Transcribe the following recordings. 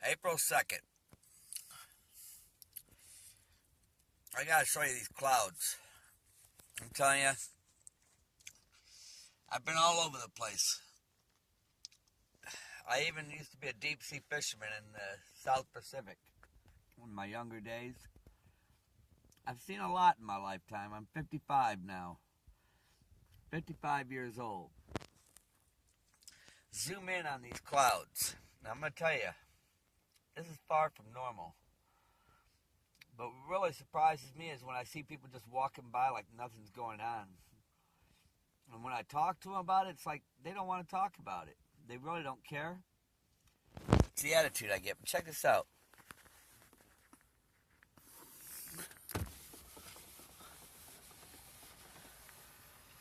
April 2nd. I gotta show you these clouds. I'm telling you, I've been all over the place. I even used to be a deep sea fisherman in the South Pacific in my younger days. I've seen a lot in my lifetime. I'm 55 now. 55 years old. Zoom in on these clouds. Now I'm going to tell you, this is far from normal. But what really surprises me is when I see people just walking by like nothing's going on. And when I talk to them about it, it's like they don't want to talk about it. They really don't care. It's the attitude I get. But check this out.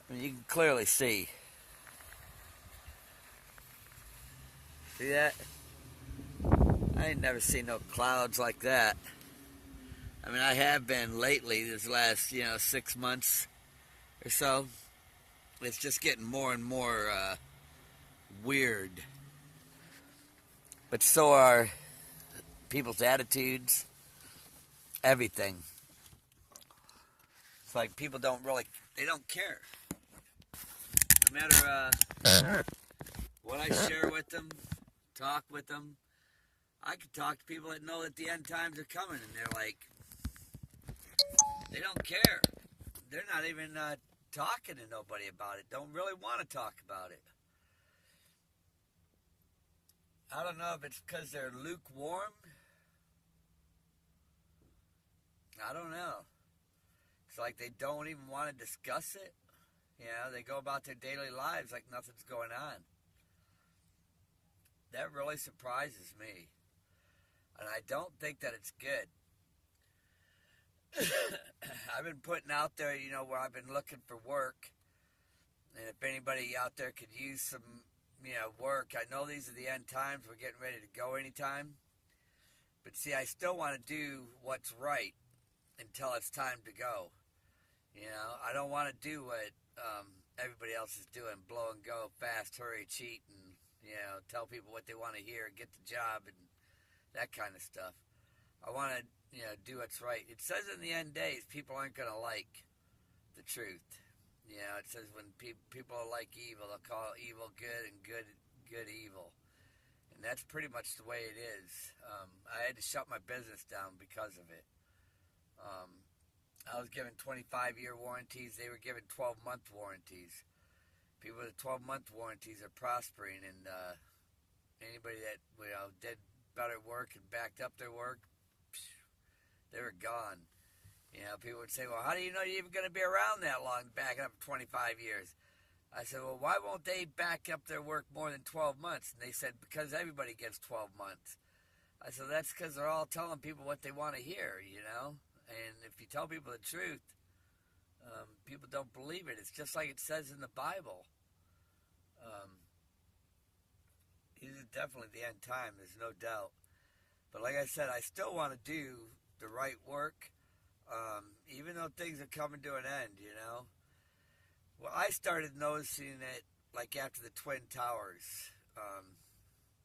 I mean, you can clearly see. See that? I ain't never seen no clouds like that. I mean, I have been lately, this last, 6 months or so. It's just getting more and more weird. But so are people's attitudes, everything. It's like people they don't care. No matter what I share with them, talk with them, I could talk to people that know that the end times are coming, and they're like, they don't care. They're not even talking to nobody about it. Don't really want to talk about it. I don't know if it's because they're lukewarm. I don't know. It's like they don't even want to discuss it. They go about their daily lives like nothing's going on. That really surprises me. And I don't think that it's good. I've been putting out there, where I've been looking for work. And if anybody out there could use some, work. I know these are the end times. We're getting ready to go anytime. But see, I still want to do what's right until it's time to go. I don't want to do what everybody else is doing. Blow and go, fast, hurry, cheat, and, tell people what they want to hear, get the job, and that kind of stuff. I want to, do what's right. It says in the end days, people aren't going to like the truth. It says when people like evil, they'll call evil good and good evil. And that's pretty much the way it is. I had to shut my business down because of it. I was given 25-year warranties. They were given 12-month warranties. People with 12-month warranties are prospering, and anybody that did better work and backed up their work, they were gone. People would say, well, how do you know you're even going to be around that long, backing up 25 years? I said, well, why won't they back up their work more than 12 months? And they said, because everybody gets 12 months. I said, that's because they're all telling people what they want to hear, And if you tell people the truth, people don't believe it. It's just like it says in the Bible. These are definitely the end time, there's no doubt. But like I said, I still want to do the right work, even though things are coming to an end, Well, I started noticing it like after the Twin Towers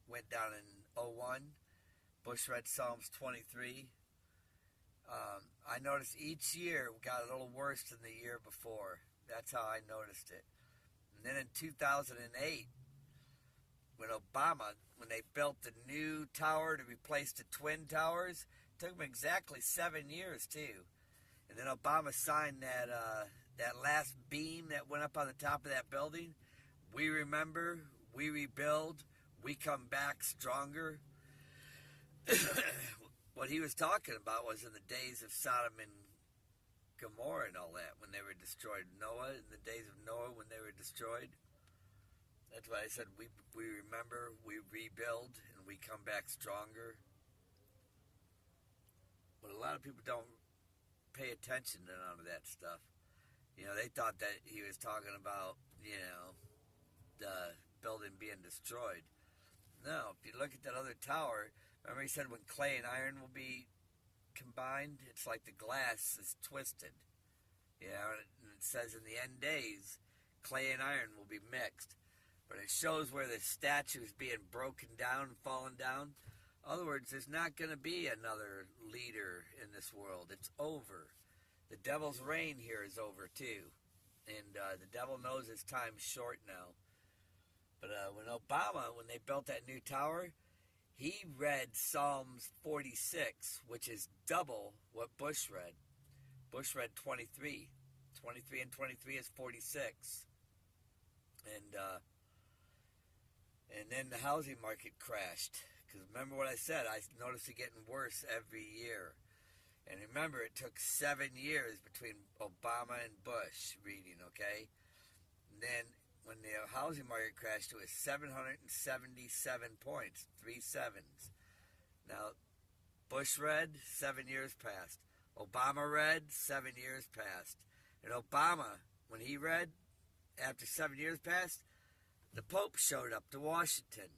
went down in '01. Bush read Psalms 23. I noticed each year got a little worse than the year before. That's how I noticed it. And then in 2008, when they built the new tower to replace the Twin Towers, it took them exactly 7 years, too. And then Obama signed that last beam that went up on the top of that building. We remember, we rebuild, we come back stronger. What he was talking about was in the days of Sodom and Gomorrah and all that, when they were destroyed. Noah, in the days of Noah, when they were destroyed. That's why I said we remember, we rebuild, and we come back stronger. But a lot of people don't pay attention to none of that stuff. They thought that he was talking about, the building being destroyed. No, if you look at that other tower, remember he said when clay and iron will be combined, it's like the glass is twisted. And it says in the end days, clay and iron will be mixed. But it shows where the statue is being broken down and falling down. In other words, there's not going to be another leader in this world. It's over. The devil's reign here is over too. And the devil knows his time's short now. But when they built that new tower, he read Psalms 46, which is double what Bush read. Bush read 23. 23 and 23 is 46. And then the housing market crashed. Because remember what I said, I noticed it getting worse every year. And remember, it took 7 years between Obama and Bush reading, okay? And then when the housing market crashed, it was 777 points, 3 sevens. Now, Bush read, 7 years passed. Obama read, 7 years passed. And Obama, when he read, after 7 years passed, the Pope showed up to Washington.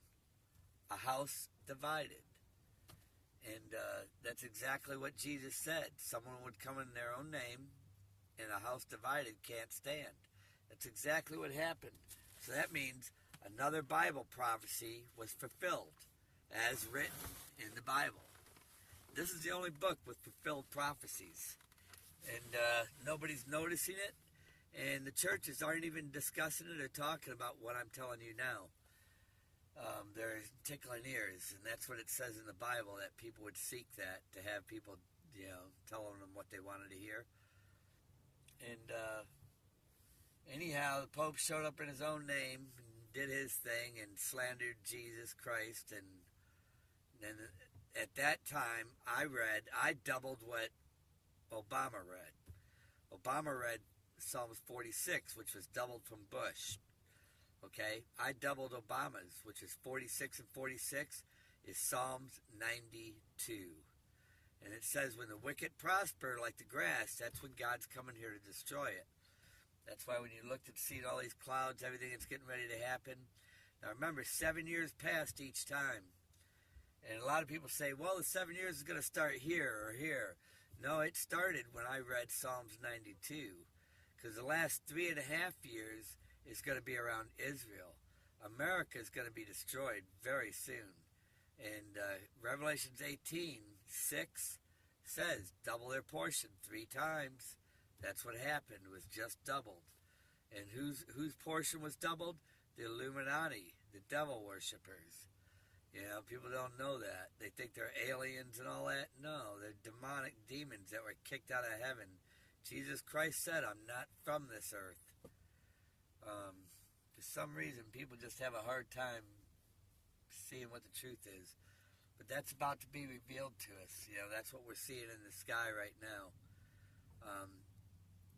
A house divided. And that's exactly what Jesus said. Someone would come in their own name, and a house divided can't stand. That's exactly what happened. So that means another Bible prophecy was fulfilled, as written in the Bible. This is the only book with fulfilled prophecies. And nobody's noticing it. And the churches aren't even discussing it or talking about what I'm telling you now. They're tickling ears, and that's what it says in the Bible, that people would seek that, to have people, telling them what they wanted to hear. And anyhow, the Pope showed up in his own name and did his thing and slandered Jesus Christ. And then at that time, I doubled what Obama read. Obama read Psalms 46, which was doubled from Bush. Okay, I doubled Obama's, which is 46 and 46, is Psalms 92. And it says, when the wicked prosper like the grass, that's when God's coming here to destroy it. That's why when you looked at seeing all these clouds, everything that's getting ready to happen. Now remember, 7 years passed each time. And a lot of people say, well, the 7 years is going to start here or here. No, it started when I read Psalms 92. Because the last 3.5 years is going to be around Israel. America is going to be destroyed very soon. And Revelations 18:6 says, double their portion 3 times. That's what happened, was just doubled. And whose portion was doubled? The Illuminati, the devil worshippers. People don't know that. They think they're aliens and all that. No, they're demonic demons that were kicked out of heaven. Jesus Christ said, I'm not from this earth. For some reason, people just have a hard time seeing what the truth is. But that's about to be revealed to us. That's what we're seeing in the sky right now.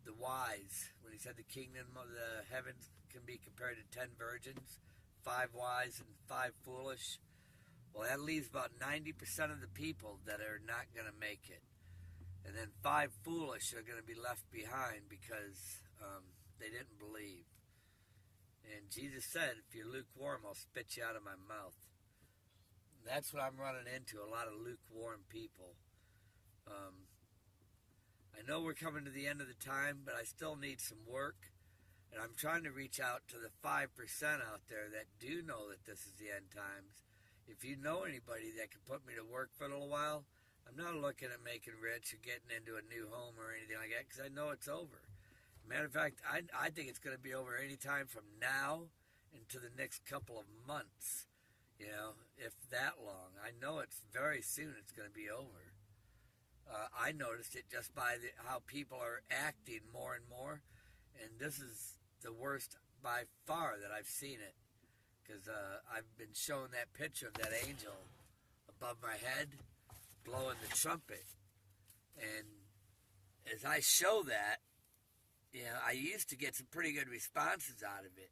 The wise, when he said the kingdom of the heavens can be compared to 10 virgins, 5 wise and 5 foolish. Well, that leaves about 90% of the people that are not going to make it. And then 5 foolish are going to be left behind because they didn't believe. And Jesus said, if you're lukewarm, I'll spit you out of my mouth. And that's what I'm running into, a lot of lukewarm people. I know we're coming to the end of the time, but I still need some work. And I'm trying to reach out to the 5% out there that do know that this is the end times. If you know anybody that can put me to work for a little while, I'm not looking at making rich or getting into a new home or anything like that, because I know it's over. Matter of fact, I think it's going to be over any time from now into the next couple of months, if that long. I know it's very soon it's going to be over. I noticed it just by how people are acting more and more, and this is the worst by far that I've seen it, because I've been shown that picture of that angel above my head blowing the trumpet, and as I show that, I used to get some pretty good responses out of it.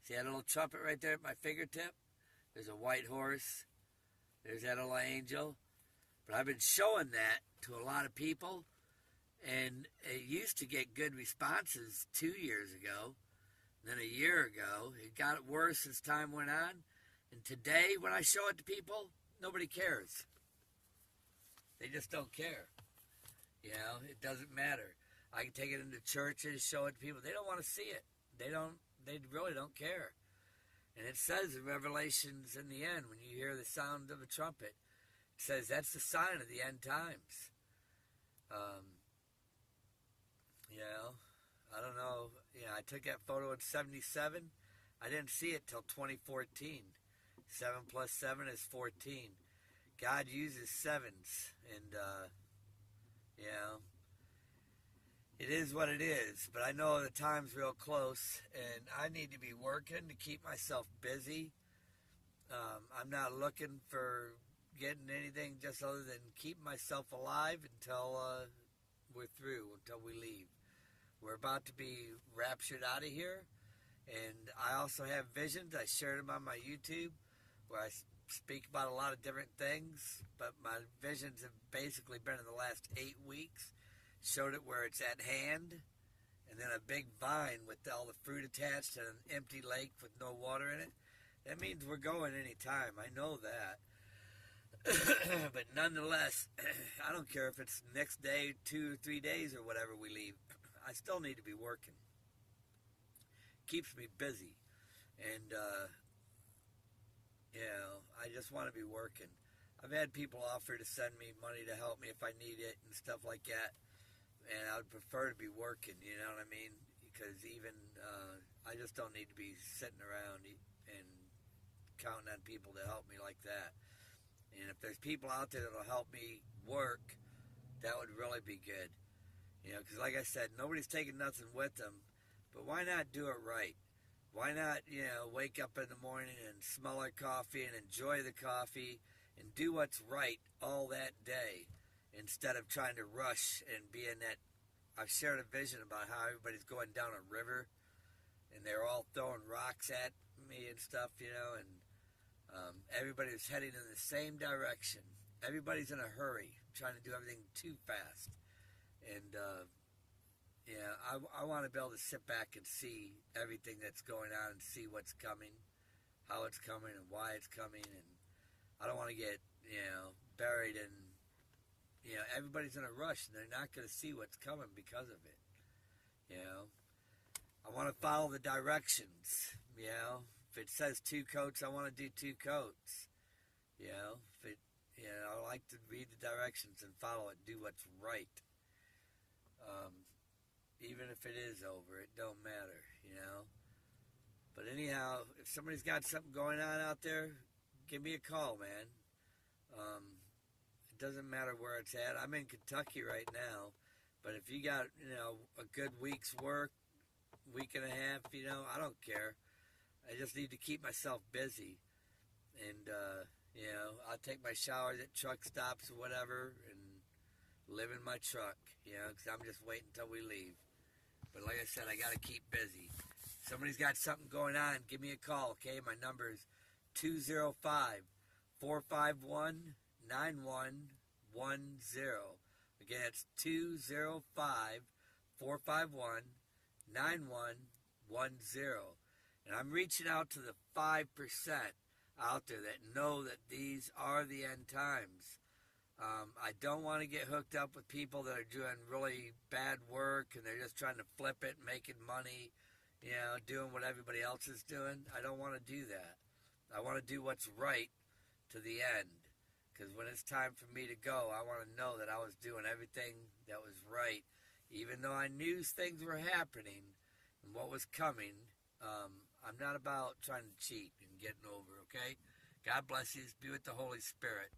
See that little trumpet right there at my fingertip? There's a white horse. There's that little angel. But I've been showing that to a lot of people, and it used to get good responses 2 years ago. Then a year ago, it got worse as time went on. And today, when I show it to people, nobody cares. They just don't care. It doesn't matter. I can take it into churches, show it to people. They don't want to see it. They really don't care. And it says in Revelations in the end, when you hear the sound of a trumpet, says that's the sign of the end times. You know, I don't know. You know, I took that photo in '77. I didn't see it till 2014. 7 plus 7 is 14. God uses sevens, and you know, it is what it is. But I know the time's real close, and I need to be working to keep myself busy. I'm not looking for getting anything just other than keep myself alive until we're through, until we leave. We're about to be raptured out of here, and I also have visions. I shared them on my YouTube where I speak about a lot of different things, but my visions have basically been in the last 8 weeks. Showed it where it's at hand, and then a big vine with all the fruit attached and an empty lake with no water in it. That means we're going any time. I know that. But nonetheless, I don't care if it's next day, 2 or 3 days, or whatever we leave. I still need to be working. Keeps me busy. And, you know, I just want to be working. I've had people offer to send me money to help me if I need it and stuff like that. And I would prefer to be working, you know what I mean? Because even, I just don't need to be sitting around and counting on people to help me like that. And if there's people out there that will help me work, that would really be good. You know, because like I said, nobody's taking nothing with them. But why not do it right? Why not, you know, wake up in the morning and smell our coffee and enjoy the coffee and do what's right all that day instead of trying to rush and be in that. I've shared a vision about how everybody's going down a river and they're all throwing rocks at me and stuff, you know, and everybody's heading in the same direction. Everybody's in a hurry, trying to do everything too fast. And, yeah, I want to be able to sit back and see everything that's going on and see what's coming, how it's coming and why it's coming. And I don't want to get, you know, buried in, you know, everybody's in a rush and they're not going to see what's coming because of it. You know, I want to follow the directions, you know. If it says 2 coats, I want to do 2 coats. You know, if it, you know, I like to read the directions and follow it, do what's right. Even if it is over, it don't matter, you know. But anyhow, if somebody's got something going on out there, give me a call, man. It doesn't matter where it's at. I'm in Kentucky right now, but if you got, you know, a good week's work, week and a half, you know, I don't care. I just need to keep myself busy. And, you know, I'll take my showers at truck stops or whatever and live in my truck, you know, because I'm just waiting until we leave. But like I said, I got to keep busy. If somebody's got something going on, give me a call, okay? My number is 205-451-9110. Again, it's 205-451-9110. And I'm reaching out to the 5% out there that know that these are the end times. I don't want to get hooked up with people that are doing really bad work and they're just trying to flip it, making money, you know, doing what everybody else is doing. I don't want to do that. I want to do what's right to the end. Because when it's time for me to go, I want to know that I was doing everything that was right. Even though I knew things were happening and what was coming, I'm not about trying to cheat and getting over, okay? God bless you. Be with the Holy Spirit.